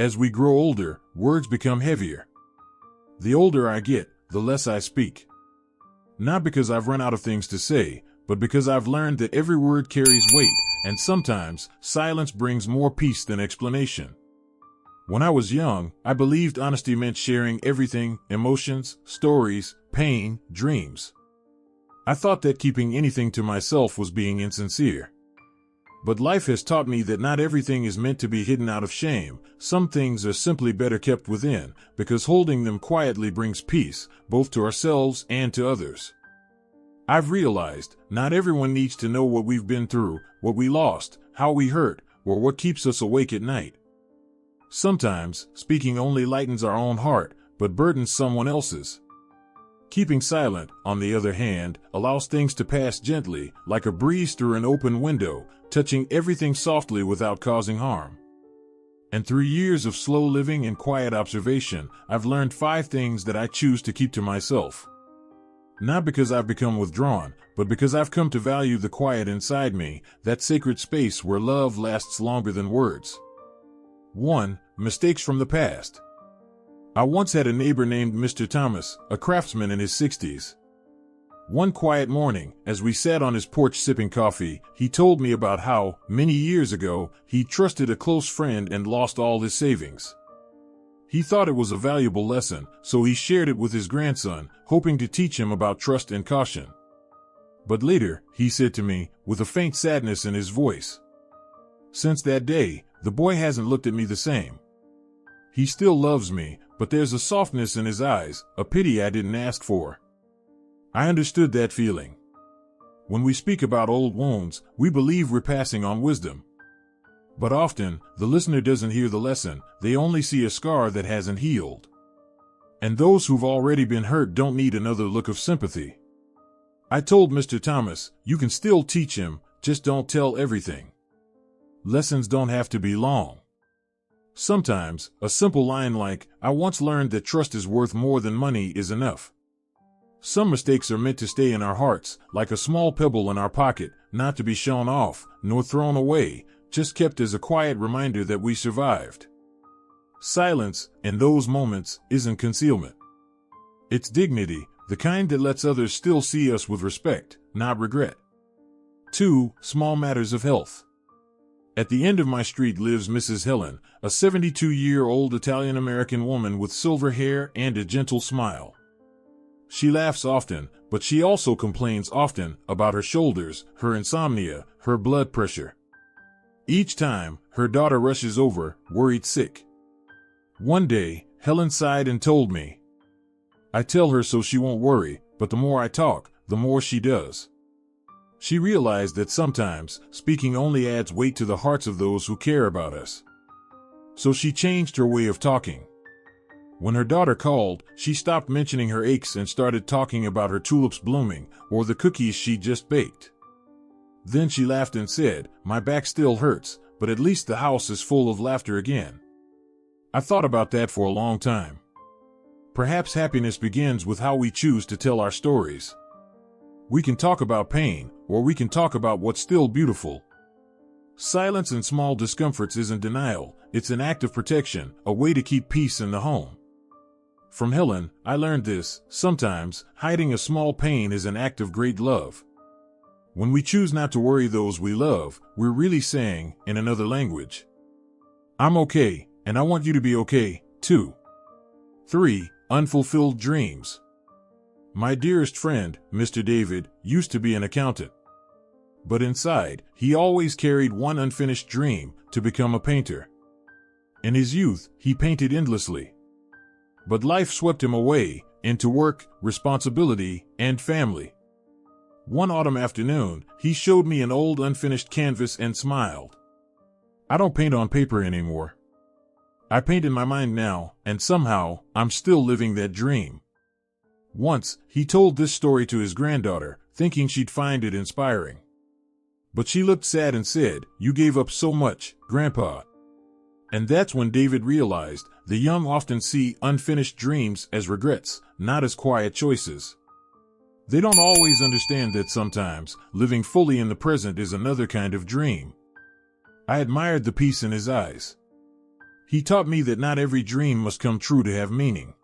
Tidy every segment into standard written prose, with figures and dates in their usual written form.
As we grow older, words become heavier. The older I get, the less I speak. Not because I've run out of things to say, but because I've learned that every word carries weight, and sometimes silence brings more peace than explanation. When I was young, I believed honesty meant sharing everything: emotions, stories, pain, dreams. I thought that keeping anything to myself was being insincere. But life has taught me that not everything is meant to be hidden out of shame. Some things are simply better kept within, because holding them quietly brings peace, both to ourselves and to others. I've realized not everyone needs to know what we've been through, what we lost, how we hurt, or what keeps us awake at night. Sometimes, speaking only lightens our own heart, but burdens someone else's. Keeping silent, on the other hand, allows things to pass gently, like a breeze through an open window, touching everything softly without causing harm. And through years of slow living and quiet observation, I've learned 5 things that I choose to keep to myself. Not because I've become withdrawn, but because I've come to value the quiet inside me, that sacred space where love lasts longer than words. 1. Mistakes from the past. I once had a neighbor named Mr. Thomas, a craftsman in his 60s. One quiet morning, as we sat on his porch sipping coffee, he told me about how, many years ago, he trusted a close friend and lost all his savings. He thought it was a valuable lesson, so he shared it with his grandson, hoping to teach him about trust and caution. But later, he said to me, with a faint sadness in his voice, "Since that day, the boy hasn't looked at me the same. He still loves me, but there's a softness in his eyes, a pity I didn't ask for." I understood that feeling. When we speak about old wounds, we believe we're passing on wisdom. But often, the listener doesn't hear the lesson, they only see a scar that hasn't healed. And those who've already been hurt don't need another look of sympathy. I told Mr. Thomas, "You can still teach him, just don't tell everything." Lessons don't have to be long. Sometimes, a simple line like, "I once learned that trust is worth more than money," is enough. Some mistakes are meant to stay in our hearts, like a small pebble in our pocket, not to be shown off, nor thrown away, just kept as a quiet reminder that we survived. Silence, in those moments, isn't concealment. It's dignity, the kind that lets others still see us with respect, not regret. 2. Small matters of health. At the end of my street lives Mrs. Helen, a 72-year-old Italian-American woman with silver hair and a gentle smile. She laughs often, but she also complains often about her shoulders, her insomnia, her blood pressure. Each time, her daughter rushes over, worried sick. One day, Helen sighed and told me, "I tell her so she won't worry, but the more I talk, the more she does." She realized that sometimes, speaking only adds weight to the hearts of those who care about us. So she changed her way of talking. When her daughter called, she stopped mentioning her aches and started talking about her tulips blooming, or the cookies she just baked. Then she laughed and said, "My back still hurts, but at least the house is full of laughter again." I thought about that for a long time. Perhaps happiness begins with how we choose to tell our stories. We can talk about pain, or we can talk about what's still beautiful. Silence in small discomforts isn't denial, it's an act of protection, a way to keep peace in the home. From Helen, I learned this: sometimes, hiding a small pain is an act of great love. When we choose not to worry those we love, we're really saying, in another language, "I'm okay, and I want you to be okay, too." 3. Unfulfilled dreams. My dearest friend, Mr. David, used to be an accountant. But inside, he always carried one unfinished dream: to become a painter. In his youth, he painted endlessly. But life swept him away, into work, responsibility, and family. One autumn afternoon, he showed me an old unfinished canvas and smiled. "I don't paint on paper anymore. I paint in my mind now, and somehow, I'm still living that dream." Once, he told this story to his granddaughter, thinking she'd find it inspiring. But she looked sad and said, "You gave up so much, Grandpa." And that's when David realized, the young often see unfinished dreams as regrets, not as quiet choices. They don't always understand that sometimes, living fully in the present is another kind of dream. I admired the peace in his eyes. He taught me that not every dream must come true to have meaning.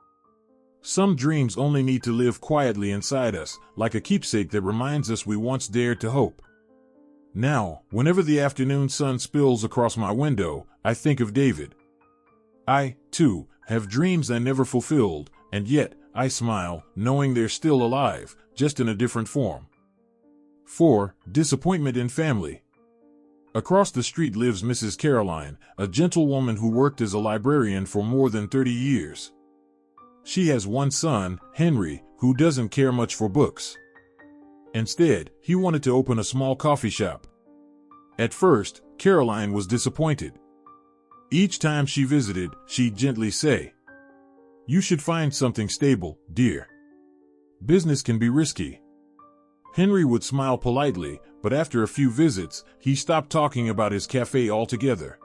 Some dreams only need to live quietly inside us, like a keepsake that reminds us we once dared to hope. Now, whenever the afternoon sun spills across my window, I think of David. I, too, have dreams I never fulfilled, and yet I smile, knowing they're still alive, just in a different form. 4. Disappointment in family. Across the street lives Mrs. Caroline, a gentle woman who worked as a librarian for more than 30 years. She has one son, Henry, who doesn't care much for books. Instead, he wanted to open a small coffee shop. At first, Caroline was disappointed. Each time she visited, she'd gently say, "You should find something stable, dear. Business can be risky." Henry would smile politely, but after a few visits, he stopped talking about his cafe altogether.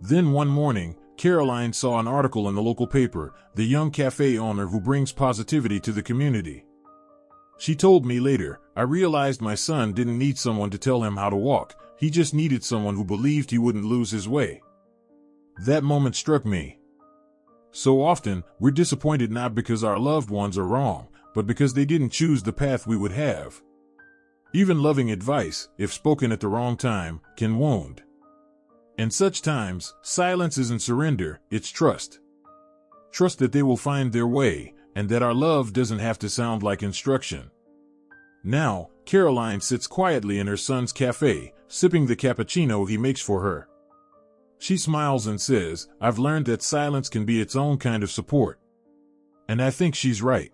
Then one morning, Caroline saw an article in the local paper, "The young cafe owner who brings positivity to the community." She told me later, "I realized my son didn't need someone to tell him how to walk, he just needed someone who believed he wouldn't lose his way." That moment struck me. So often, we're disappointed not because our loved ones are wrong, but because they didn't choose the path we would have. Even loving advice, if spoken at the wrong time, can wound. In such times, silence isn't surrender, it's trust. Trust that they will find their way, and that our love doesn't have to sound like instruction. Now, Caroline sits quietly in her son's cafe, sipping the cappuccino he makes for her. She smiles and says, "I've learned that silence can be its own kind of support." And I think she's right.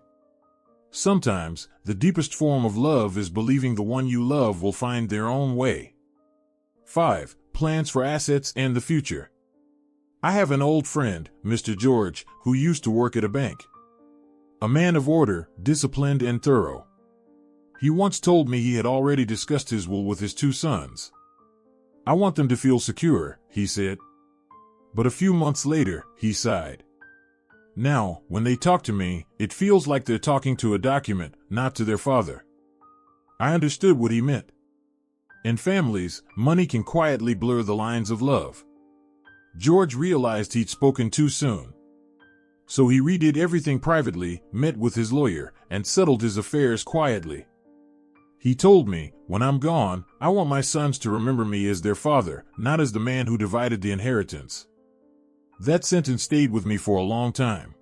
Sometimes, the deepest form of love is believing the one you love will find their own way. 5. Plans for assets and the future. I have an old friend, Mr. George, who used to work at a bank. A man of order, disciplined and thorough. He once told me he had already discussed his will with his 2 sons. "I want them to feel secure," he said. But a few months later, he sighed. "Now, when they talk to me, it feels like they're talking to a document, not to their father." I understood what he meant. In families, money can quietly blur the lines of love. George realized he'd spoken too soon. So he redid everything privately, met with his lawyer, and settled his affairs quietly. He told me, "When I'm gone, I want my sons to remember me as their father, not as the man who divided the inheritance." That sentence stayed with me for a long time.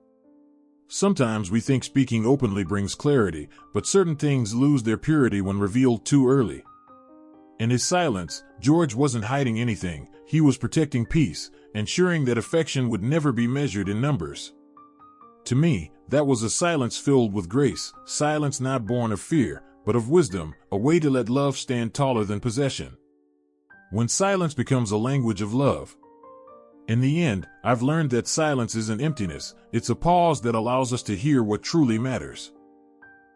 Sometimes we think speaking openly brings clarity, but certain things lose their purity when revealed too early. In his silence, George wasn't hiding anything, he was protecting peace, ensuring that affection would never be measured in numbers. To me, that was a silence filled with grace, silence not born of fear, but of wisdom, a way to let love stand taller than possession. When silence becomes a language of love. In the end, I've learned that silence isn't emptiness, it's a pause that allows us to hear what truly matters.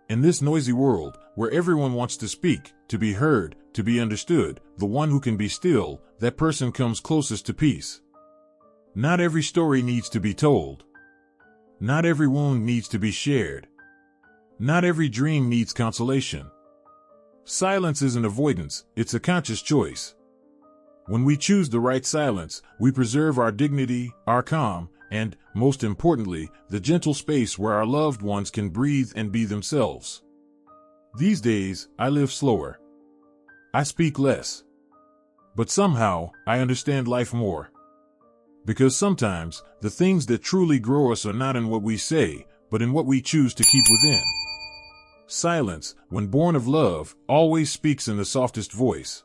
In this noisy world, where everyone wants to speak, to be heard, to be understood, the one who can be still, that person comes closest to peace. Not every story needs to be told. Not every wound needs to be shared. Not every dream needs consolation. Silence isn't avoidance, it's a conscious choice. When we choose the right silence, we preserve our dignity, our calm, and, most importantly, the gentle space where our loved ones can breathe and be themselves. These days, I live slower. I speak less. But somehow, I understand life more. Because sometimes, the things that truly grow us are not in what we say, but in what we choose to keep within. Silence, when born of love, always speaks in the softest voice.